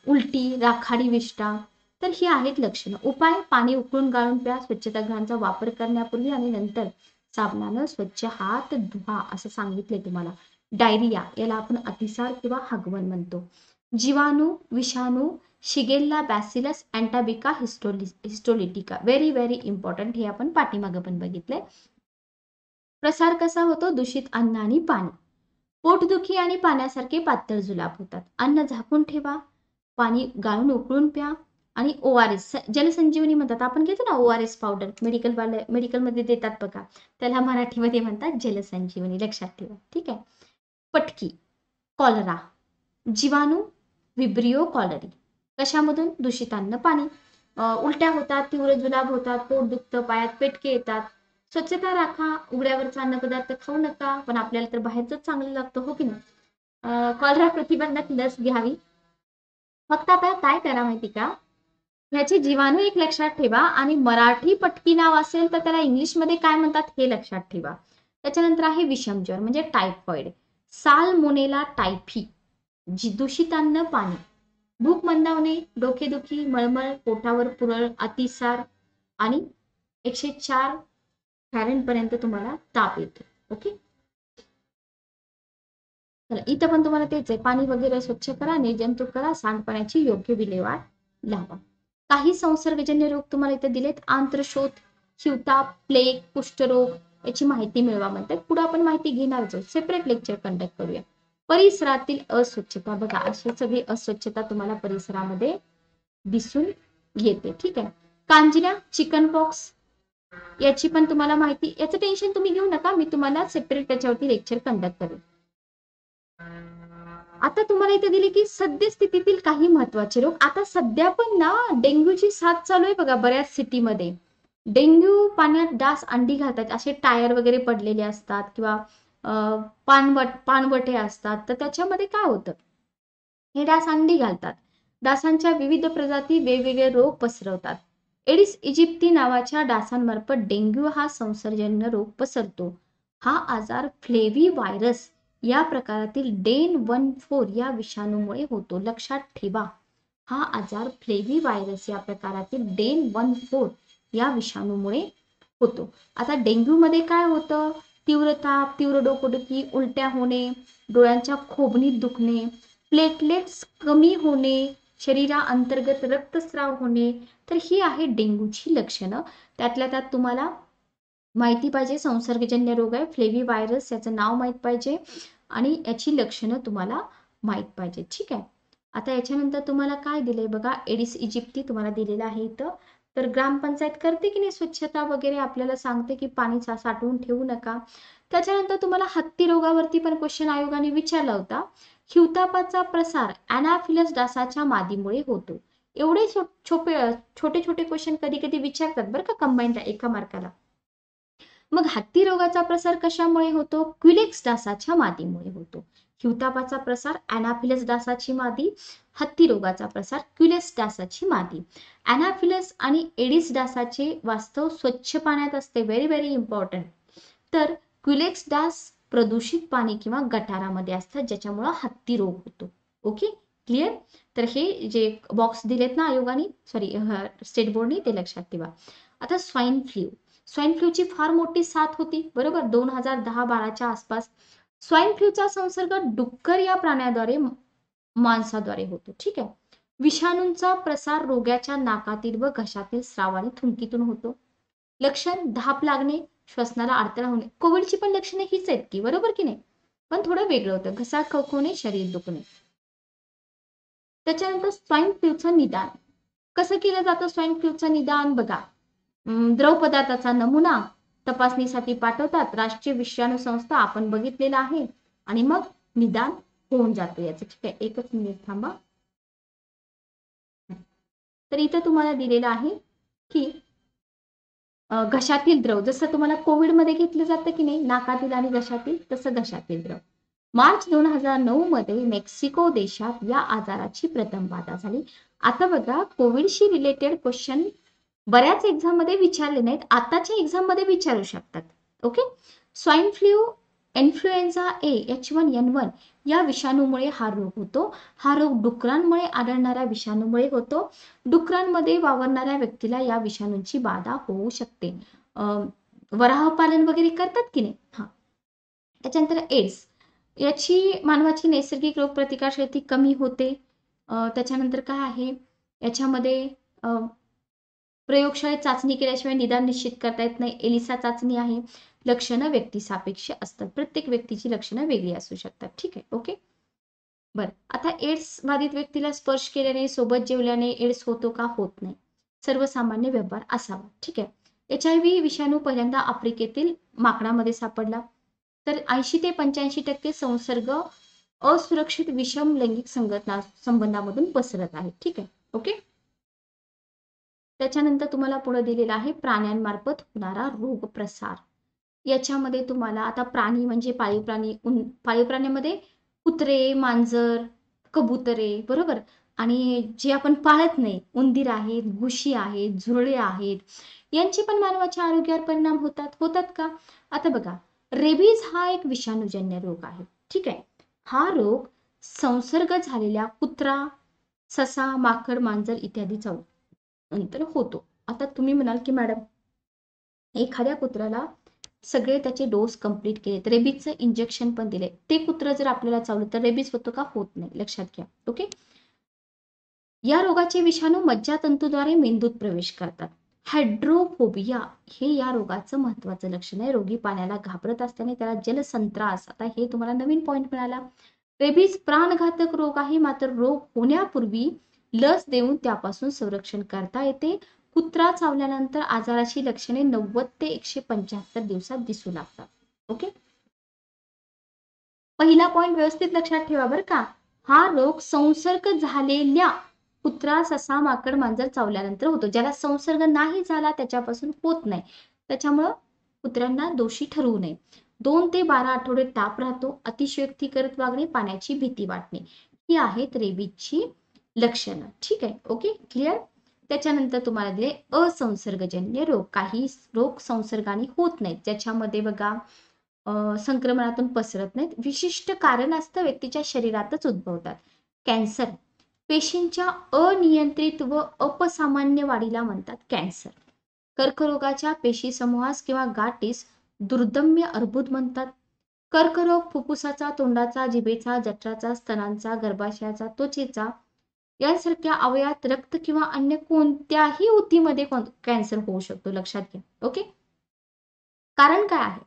उलटी, राखाडी विष्ठा. तर ही आहेत लक्षणं. उपाय, पाणी उकळून गाळून प्या, स्वच्छतागृहांचा वापर करण्यापूर्वी आणि नंतर साबणानं स्वच्छ हात धुवा असं सांगितले तुम्हाला. डायरिया, याला आपण अतिसार किंवा हगवण म्हणतो. जीवाणू, विषाणू, शिगेल्ला, बॅसिलस, अँटाबिका, हिस्टोलिटिका. व्हेरी व्हेरी इम्पॉर्टंट, हे आपण पाठीमागं पण बघितलंय. प्रसार कसा होतो, दूषित अन्न आणि पाणी. पोटदुखी आणि पाण्यासारखे पातळ जुलाब होतात. अन्न झाकून ठेवा, पाणी गाळून उकळून प्या आणि ओआरएस, जलसंजीवनी म्हणतात, आपण घेतो ना ओआरएस पावडर, मेडिकलमध्ये देतात बघा, त्याला मराठीमध्ये म्हणतात जलसंजीवनी, लक्षात ठेवा. ठीक आहे. पटकी, कॉलरा, जीवाणू, विब्रिओ कॉलरी. कशामधून, दूषित अन्न, पाणी. उलट्या होतात, तीव्र जुलाब होतात, पोट दुखतं, पायात पेटके येतात. स्वच्छता राखा, उघड्यावरचा अन्नपदार्थ खाऊ नका, पण आपल्याला तर बाहेरच चांगलं लागतं, हो की नाही. कॉलरा प्रतिबंधक लस घ्यावी. फक्त आता काय करा माहिती का, ह्याचे जीवाणू एक लक्षात ठेवा आणि मराठी पटकी नाव असेल तर त्याला इंग्लिशमध्ये काय म्हणतात हे लक्षात ठेवा. त्याच्यानंतर आहे विषमज्वर म्हणजे टायफॉइड, साल्मोनेला टायफी, दूषित अन्न, पाणी, भूक मंदावणे, डोकेदुखी, मळमळ, पोटावर पुरळ, अतिसार आणि 104 फॅरेंट पर्यंत तुम्हाला ताप येतो. ओके, चला इथं पण तुम्हाला तेच आहे, पाणी वगैरे स्वच्छ करा, निर्जंतुक करा, सांडपाण्याची योग्य विल्हेवाट लावा. काही संसर्गजन्य रोग तुम्हाला इथे दिलेत, आंत्रशोथ, शिवताप, प्लेग, कुष्ठरोग याची माहिती मिळवा म्हणतात. पुढे आपण माहिती घेणारच आहोत, सेपरेट लेक्चर कंडक्ट करूया. परिसरातील अस्वच्छता, बघा अशी सगळी अस्वच्छता तुम्हाला परिसरामध्ये दिसून येते. ठीक आहे. कांजिण्या, चिकन पॉक्स याची पण तुम्हाला माहिती, याचं टेन्शन तुम्ही घेऊ नका, मी तुम्हाला सेपरेट त्याच्यावरती लेक्चर कंडक्ट करेन. आता तुम्हाला इथे दिले की सद्यस्थितीतील काही महत्वाचे रोग. आता सध्या पण ना डेंग्यूची साथ चालू आहे बघा बऱ्याच सिटीमध्ये. डेंग्यू पाण्यात डास अंडी घालतात, असे टायर वगैरे पडलेले असतात किंवा पाणवटे असतात, तर त्याच्यामध्ये काय होतं, हे डास अंडी घालतात. डासांच्या विविध प्रजाती वेगवेगळे रोग पसरवतात. एडिस इजिप्ती नावाच्या डासांमार्फत डेंग्यू हा संसर्गजन्य रोग पसरतो. हा आजार फ्लेवी व्हायरस या प्रकारातील डेन 14 या विषाणूमुळे होतो. लक्षात ठेवा, हा आजार फ्लेवी व्हायरस या प्रकारातील डेन 14 या विषाणूमुळे होतो. आता डेंग्यू मध्ये काय होतं, तीव्र ताप, तीव्र डोकेदुखी, उलट्या होणे, डोळ्यांच्या खोबणीत दुखणे, प्लेटलेट्स कमी होणे, शरीराअंतर्गत रक्तस्राव होणे. तर ही आहे डेंग्यूची लक्षणं. त्यातल्या त्यात तुम्हाला माहिती पाहिजे, संसर्गजन्य रोग आहे फ्लेवी व्हायरस, याचं नाव माहित पाहिजे आणि याची लक्षणं तुम्हाला माहित पाहिजे. ठीक आहे. आता याच्यानंतर तुम्हाला काय दिलंय बघा, एडिस इजिप्ती तुम्हाला दिलेलं आहे इथं. तर ग्रामपंचायत करते की नाही स्वच्छता वगैरे, आपल्याला सांगते की पाणी साठवून ठेवू नका. त्याच्यानंतर तुम्हाला हत्ती रोगावरती पण क्वेश्चन आयोगाने विचारला होता. हिवतापाचा प्रसार अॅनाफिलस डासाच्या मादीमुळे होतो. एवढे छोटे छोटे क्वेश्चन कधी कधी विचारतात बरं का, कंबाईनला एका मार्काला. मग हत्ती रोगाचा प्रसार कशामुळे होतो, क्विलेक्स डासाच्या मादीमुळे होतो. हिवतापाचा प्रसार अॅनाफिलस डासाची मादी, हत्ती रोगाचा प्रसार क्विलेक्स डासाची मादी. अॅनाफिलस आणि एडिस डासाचे वास्तव स्वच्छ पाण्यात असते, व्हेरी व्हेरी इम्पॉर्टंट. तर क्विलेक्स डास प्रदूषित पाणी किंवा गटारामध्ये असतात, ज्याच्यामुळे हत्ती रोग होतो. Okay, clear. तर हे जे बॉक्स दिलेत ना आयोगाने, सॉरी स्टेट बोर्डने, ते लक्षात ठेवा. आता स्वाईन फ्लू, स्वाईन फ्लूची फार मोठी साथ होती बरोबर, 2010-12च्या आसपास. स्वाईन फ्लूचा संसर्ग डुक्कर या प्राण्याद्वारे माणसाद्वारे होतो. ठीक आहे. विषाणूंचा प्रसार रोग्याच्या नाकातील व घशातील स्राव आणि थुंकीतून होतो. लक्षण धाप लागणे, श्वसनाला अडथळा होणे. कोविडची पण लक्षणे हीच आहेत की, बरोबर की नाही? पण थोडं वेगळं होतं. घसा खवखवणे, शरीर दुखणे. त्याच्यानंतर स्वाईन फ्लूचं निदान. कसं केलं जातं स्वाईन फ्लूचं निदान? बघा, द्रव पदार्थाचा नमुना तपासणीसाठी पाठवतात. राष्ट्रीय विषाणू संस्था आपण बघितलेला आहे आणि मग निदान होऊन जातं याचं. ठीक आहे, एकच मिनिट थांबा. तर इथं तुम्हाला दिलेलं आहे की घशातील द्रव, जसं तुम्हाला कोविडमध्ये घेतलं जातं की नाही नाकातील आणि घशातील, तसं घशातील द्रव. मार्च 2009 मध्ये मेक्सिको देशात या आजाराची प्रथम बाधा झाली. आता बघा, कोविडशी रिलेटेड क्वेश्चन बऱ्याच एक्झाम मध्ये विचारले नाहीत, आताच्या एक्झाम मध्ये विचारू शकतात. ओके. स्वाईन फ्लू, इन्फ्लुएन्झा ए, H1N1 या विषाणूमुळे हा रोग होतो. हा रोग डुकरांमुळे आढळणाऱ्या विषाणूमुळे होतो. डुकरांमध्ये वावरणाऱ्या व्यक्तीला या विषाणूंची बाधा होऊ शकते. वराह पालन वगैरे करतात की नाही. हा. त्याच्यानंतर एड्स, याची मानवाची नैसर्गिक रोगप्रतिकारशक्ती कमी होते. त्याच्यानंतर काय आहे याच्यामध्ये, प्रयोगशाळेत चाचणी केल्याशिवाय निदान निश्चित करता येत नाही. एलिसा चाचणी आहे. लक्षणं व्यक्तिसापेक्ष असतात. प्रत्येक व्यक्तीची लक्षणं वेगळी असू शकतात. ठीक आहे. ओके. बरं, आता एड्स बाधित व्यक्तीला स्पर्श केल्याने, सोबत जेवल्याने एड्स होतो का? होत नाही. सर्वसामान्य व्यवहार असावा. ठीक आहे. HIV विषाणू पहिल्यांदा आफ्रिकेतील माकडामध्ये सापडला. तर 80 ते 85% संसर्ग असुरक्षित विषम लैंगिक संबंधामधून पसरत आहे. ठीक आहे. ओके. त्याच्यानंतर तुम्हाला पुढे दिलेला आहे प्राण्यांमार्फत होणारा रोग प्रसार. याच्यामध्ये तुम्हाला आता प्राणी म्हणजे पाळीव प्राणी, पाळीव प्राण्यामध्ये कुत्रे, मांजर, कबुतरे, बरोबर, आणि जे आपण पाळत नाही, उंदीर आहेत, घुशी आहेत, झुरळे आहेत, यांचे पण मानवाच्या आरोग्यावर परिणाम होतात का? आता बघा, रेबीज हा एक विषाणूजन्य रोग आहे. ठीक आहे. हा रोग संसर्ग झालेल्या कुत्रा, ससा, माकड, मांजर इत्यादी नंतर होतो. आता तुम्ही म्हणाल की मॅडम, एखाद्या कुत्र्याला सगळे त्याचे डोस कंप्लीट केले, रेबीजचं इंजेक्शन पण दिले, ते कुत्र जर आपल्याला चावलं तर रेबीज होतो का? होत नाही. लक्षात घ्या. ओके. या रोगाचे विषाणू मज्जातंतूद्वारे मेंदूत प्रवेश करतात. हायड्रोफोबिया हे या रोगाचं महत्वाचं लक्षण आहे. रोगी पाण्याला घाबरत असल्याने त्याला जलसंत्रास. आता हे तुम्हाला नवीन पॉइंट मिळाला. रेबीज प्राणघातक रोग आहे, मात्र रोग होण्यापूर्वी लस देऊन त्यापासून संरक्षण करता येते. कुत्रा चावल्यानंतर आजाराची लक्षणे 90 ते 175 दिवसात दिसू लागतात. ओके. पहिला पॉइंट व्यवस्थित लक्षात ठेवा बरं का. हा रोग संसर्ग झालेल्या कुत्रा, ससा, माकड, मांजर चावल्यानंतर होतो. ज्याला संसर्ग नाही झाला त्याच्यापासून होत नाही. त्याच्यामुळं कुत्र्यांना दोषी ठरवू नये. 2 ते 12 आठवडे ताप राहतो, अतिशयोक्ती करत वागणे, पाण्याची भीती वाटणे, ही आहेत रेबीजची लक्षणं. ठीक आहे. Okay, clear. त्याच्यानंतर तुम्हाला दिले असंसर्गजन्य रोग. काही रोग संसर्गाने होत नाहीत, ज्याच्यामध्ये बघा संक्रमणातून पसरत नाहीत, विशिष्ट कारण असतं, व्यक्तीच्या शरीरातच उद्भवतात. कॅन्सर, पेशींच्या अनियंत्रित व अपसामान्य वाढीला म्हणतात कॅन्सर. कर्करोगाच्या पेशी समूहास किंवा गाठीस दुर्दम्य अर्बुद म्हणतात. कर्करोग फुफ्फुसाचा, तोंडाचा, जिभेचा, जठराचा, स्तनांचा, गर्भाशयाचा, त्वचेचा यांसारख्या अवयवात रक्त किंवा अन्य कोणत्याही ऊतीमध्ये कॅन्सर होऊ शकतो. लक्षात घ्या. ओके. कारण काय आहे?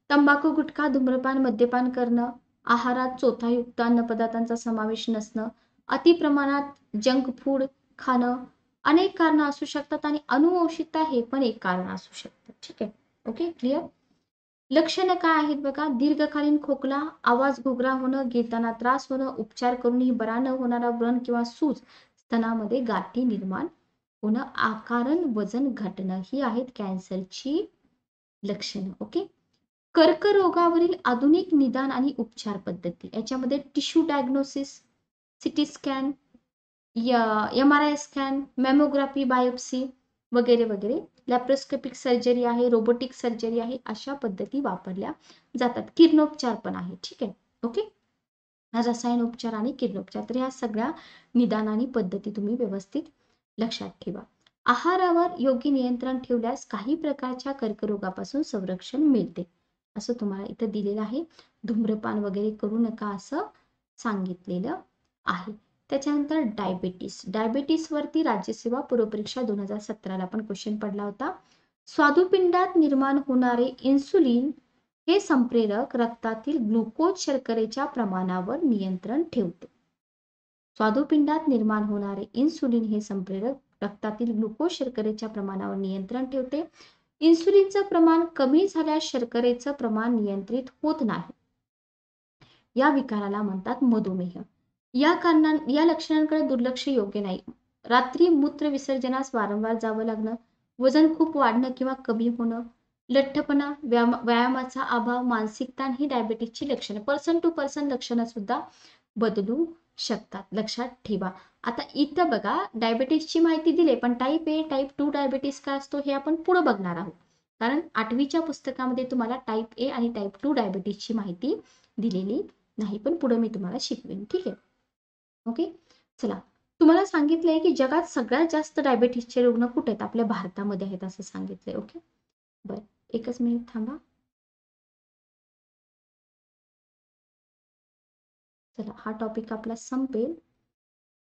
तंबाखू, गुटखा, धूम्रपान, मद्यपान करणं, आहारात चोथायुक्त अन्नपदार्थांचा समावेश नसणं, अति प्रमाणात जंक फूड खाणं, अनेक कारणं असू शकतात आणि अनुवंशिकता हे पण एक कारण असू शकतं. ठीक आहे. Okay, clear. लक्षणं काय आहेत बघा, दीर्घकालीन खोकला, आवाज घोगरा होणं, गिळताना त्रास होणं, उपचार करूनही बरा न होणारा व्रण किंवा सूज, स्तनामध्ये गाठी निर्माण होणं, आकारण वजन घटणं, ही आहेत कॅन्सरची लक्षणं. ओके. कर्करोगावरील आधुनिक निदान आणि उपचार पद्धती, याच्यामध्ये tissue diagnosis, CT scan, MRI scan, mammography, biopsy वगैरे वगैरे, लॅप्रोस्कोपिक सर्जरी आहे, रोबोटिक सर्जरी आहे, अशा पद्धती वापरल्या जातात. किरणोपचार पण आहे. ठीक आहे. ओके. रसायन उपचार आणि किरणोपचार. तर या सगळ्या निदान आणि पद्धती तुम्ही व्यवस्थित लक्षात ठेवा. आहारावर योग्य नियंत्रण ठेवल्यास काही प्रकारच्या कर्करोगापासून संरक्षण मिळते. असं तुम्हाला इथं दिलेलं आहे. धूम्रपान वगैरे करू नका असं सांगितलेलं आहे. त्याच्यानंतर डायबिटीस वरती राज्यसेवा पूर्वपरीक्षा 2017ला पण क्वेश्चन पडला होता. स्वादुपिंडात निर्माण होणारे इन्सुलिन हे संप्रेरक रक्तातील ग्लुकोज शर्करेच्या प्रमाणावर नियंत्रण ठेवते. स्वादुपिंडात निर्माण होणारे इन्सुलिन हे संप्रेरक रक्तातील ग्लुकोज शर्करेच्या प्रमाणावर नियंत्रण ठेवते. इन्सुलिनचं प्रमाण कमी झाल्यास शर्करेचं प्रमाण नियंत्रित होत नाही. या विकाराला म्हणतात मधुमेह. या लक्षणांकडे दुर्लक्ष योग्य नाही. रात्री मूत्र विसर्जनास वारंवार जावं लागणं, वजन खूप वाढणं किंवा कमी होणं, लठ्ठपणा, व्यायामाचा अभाव, मानसिक ताण ही डायबिटीसची लक्षणं. पर्सन टू पर्सन लक्षणं सुद्धा बदलू शकतात. लक्षात ठेवा. आता इथं बघा डायबिटीसची माहिती दिली, पण टाईप ए टाईप 2 डायबिटीस काय असतो हे आपण पुढे बघणार आहोत. कारण 8वीच्या पुस्तकामध्ये तुम्हाला टाईप ए आणि टाईप 2 डायबिटीसची माहिती दिलेली नाही, पण पुढे मी तुम्हाला शिकवेन. ठीक आहे. ओके. चला, तुम्हाला सांगितलंय की जगात सगळ्यात जास्त डायबिटीसचे रुग्ण कुठे आहेत? आपल्या भारतामध्ये आहेत असं सांगितलंय. ओके. बरं, एकच मिनिट थांबा. चला, हा टॉपिक आपला संपेल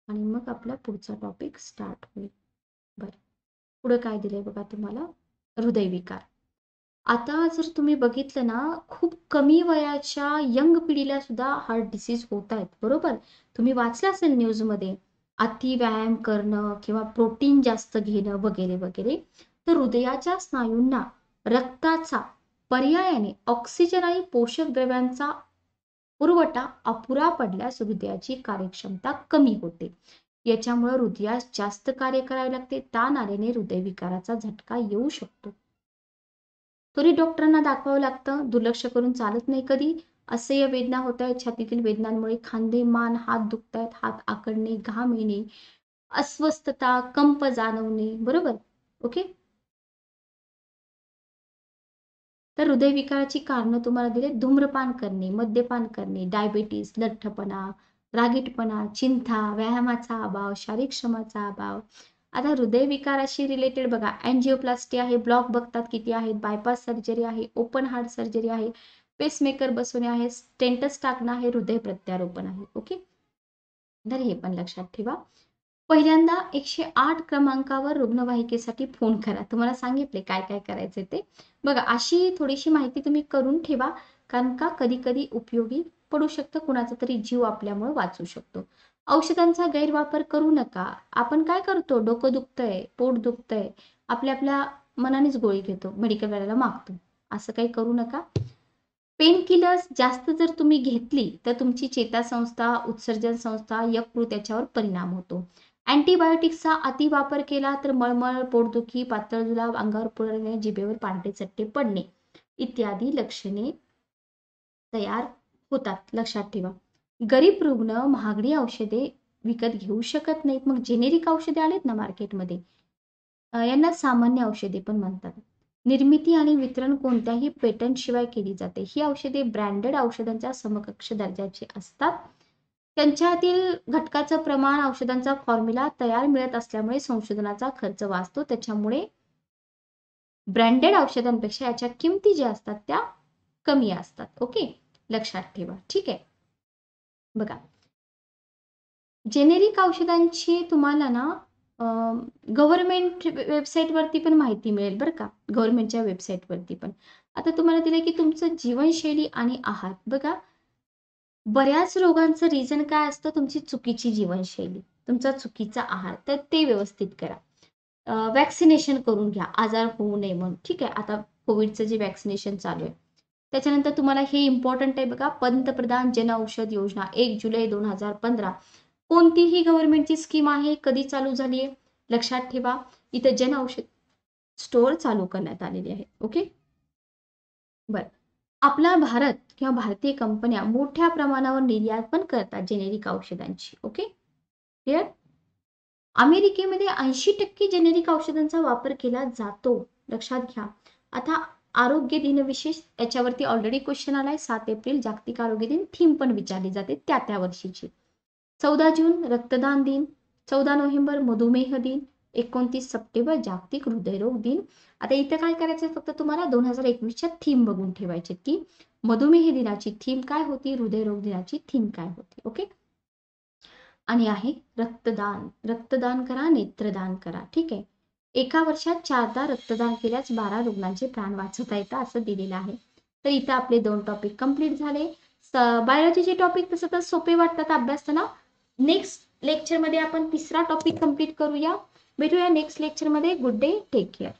आणि मग आपला पुढचा टॉपिक स्टार्ट होईल. बरं, पुढे काय दिलंय बघा तुम्हाला. हृदयविकार. आता जर तुम्ही बघितलं ना, खूप कमी वयाच्या यंग पिढीला सुद्धा हार्ट डिसीज होत आहेत. बरोबर, तुम्ही वाचलं असेल न्यूजमध्ये. अति व्यायाम करणं किंवा प्रोटीन जास्त घेणं वगैरे वगैरे, तर हृदयाच्या स्नायूंना रक्ताचा पर्यायाने ऑक्सिजन आणि पोषक द्रव्यांचा पुरवठा अपुरा पडल्यास हृदयाची कार्यक्षमता कमी होते. याच्यामुळे हृदयास जास्त कार्य करावे लागते. ताण आल्याने हृदयविकाराचा झटका येऊ शकतो. तरी डॉक्टरांना दाखवावं लागतं. दुर्लक्ष करून चालत नाही कधी. असह्य वेदना होत आहेत, छातीतील वेदनांमुळे खांदे, मान, हात दुखतायत, हात आखडणे, घाम येणे, अस्वस्थता, कंप जाणवणे. बरोबर. ओके. तर हृदयविकाराची कारणं तुम्हाला दिले. धूम्रपान करणे, मद्यपान करणे, डायबिटीस, लठ्ठपणा, रागीटपणा, चिंता, व्यायामाचा अभाव, शारीरिक श्रमाचा अभाव. आता हृदयविकाराशी रिलेटेड बघा, अँजिओप्लास्टी आहे, ब्लॉक बघतात किती आहेत, बायपास सर्जरी आहे, ओपन हार्ट सर्जरी आहे, पेसमेकर बसवणे आहे, स्टेंटस टाकणं आहे, हृदय प्रत्यारोपण आहे. ओके. तर हे पण लक्षात ठेवा. पहिल्यांदा 108 क्रमांकावर रुग्णवाहिकेसाठी फोन करा. तुम्हाला सांगितले काय काय करायचे ते. बघा, अशी थोडीशी माहिती तुम्ही करून ठेवा, कारण का कधी कधी उपयोगी पडू शकतं. कुणाचा तरी जीव आपल्यामुळे वाचू शकतो. औषधांचा गैरवापर करू नका. आपण काय करतो, डोकं दुखतंय, पोट दुखतंय, आपल्या मनानेच गोळी घेतो, मेडिकल वाल्याला मागतो. असं काही करू नका. पेन किलर्स जास्त जर तुम्ही घेतली तर तुमची चेतासंस्था, उत्सर्जन संस्था, यकृत याच्यावर परिणाम होतो. अँटीबायोटिक्सचा अतिवापर केला तर मळमळ, पोटदुखी, पातळ जुलाब, अंगावर पुरळ येणे, जिभेवर पांढरे चट्टे पडणे इत्यादी लक्षणे तयार होतात. लक्षात ठेवा. गरीब रुग्ण महागडी औषधे विकत घेऊ शकत नाहीत. मग जेनेरिक औषधे आलेत ना मार्केटमध्ये, यांना सामान्य औषधे पण म्हणतात. निर्मिती आणि वितरण कोणत्याही पेटंट शिवाय केली जाते. ही औषधे ब्रँडेड औषधांच्या समकक्ष दर्जाची असतात. त्यांच्यातील घटकाचं प्रमाण, औषधांचा फॉर्म्युला तयार मिळत असल्यामुळे संशोधनाचा खर्च वाचतो. त्याच्यामुळे ब्रँडेड औषधांपेक्षा याच्या किमती ज्या असतात त्या कमी असतात. ओके, लक्षात ठेवा. ठीक आहे. बघा, जेनेरिक औषधांची तुम्हाला ना गव्हर्नमेंट वेबसाईटवरती पण माहिती मिळेल बरं का, गव्हर्नमेंटच्या वेबसाईटवरती पण. आता तुम्हाला दिलंय की तुमचं जीवनशैली आणि आहार. बघा, बऱ्याच रोगांचं रिझन काय असतं, तुमची चुकीची जीवनशैली, तुमचा चुकीचा आहार. तर ते व्यवस्थित करा. वॅक्सिनेशन करून घ्या आजार होऊ नये म्हणून. ठीक आहे. आता कोविडचं जे वॅक्सिनेशन चालू आहे, त्याच्यानंतर तुम्हाला हे इम्पॉर्टंट आहे बघा, पंतप्रधान जन औषध योजना 1 जुलै 2015. कोणतीही गव्हर्नमेंटची स्कीम आहे, कधी चालू झाली आहे, लक्षात ठेवा. इथं जन औषध स्टोअर चालू करण्यात आलेले आहे. ओके. बरं, आपला भारत किंवा भारतीय कंपन्या मोठ्या प्रमाणावर निर्यात पण करतात जेनेरिक औषधांची. Okay, clear. अमेरिकेमध्ये 80% जेनेरिक औषधांचा वापर केला जातो. लक्षात घ्या. आता आरोग्य दिनविशेष याच्यावरती ऑलरेडी क्वेश्चन आलाय. 7 एप्रिल जागतिक आरोग्य दिन. थीम पण विचारली जाते त्या वर्षीची. 14 जून रक्तदान दिन, 14 नोव्हेंबर मधुमेह दिन, 29 सप्टेंबर जागतिक हृदयरोग दिन. आता इथं काय करायचं फक्त तुम्हाला 2021च्या थीम बघून ठेवायचे की मधुमेह दिनाची थीम काय होती, हृदयरोग दिनाची थीम काय होती. ओके. आणि आहे रक्तदान. रक्तदान करा, नेत्रदान करा. ठीक आहे. एका वर्षात 4दा रक्तदान केल्यास 12 रुग्णांचे प्राण वाचवता येतात असं दिलेलं आहे. तर इथं आपले 2 टॉपिक कंप्लीट झाले. बायोलॉजीचे टॉपिक तसं तर सोपे वाटतात अभ्यासताना. नेक्स्ट लेक्चरमध्ये आपण 3रा टॉपिक कंप्लीट करूया. भेटूया नेक्स्ट लेक्चरमध्ये. Good day, take care.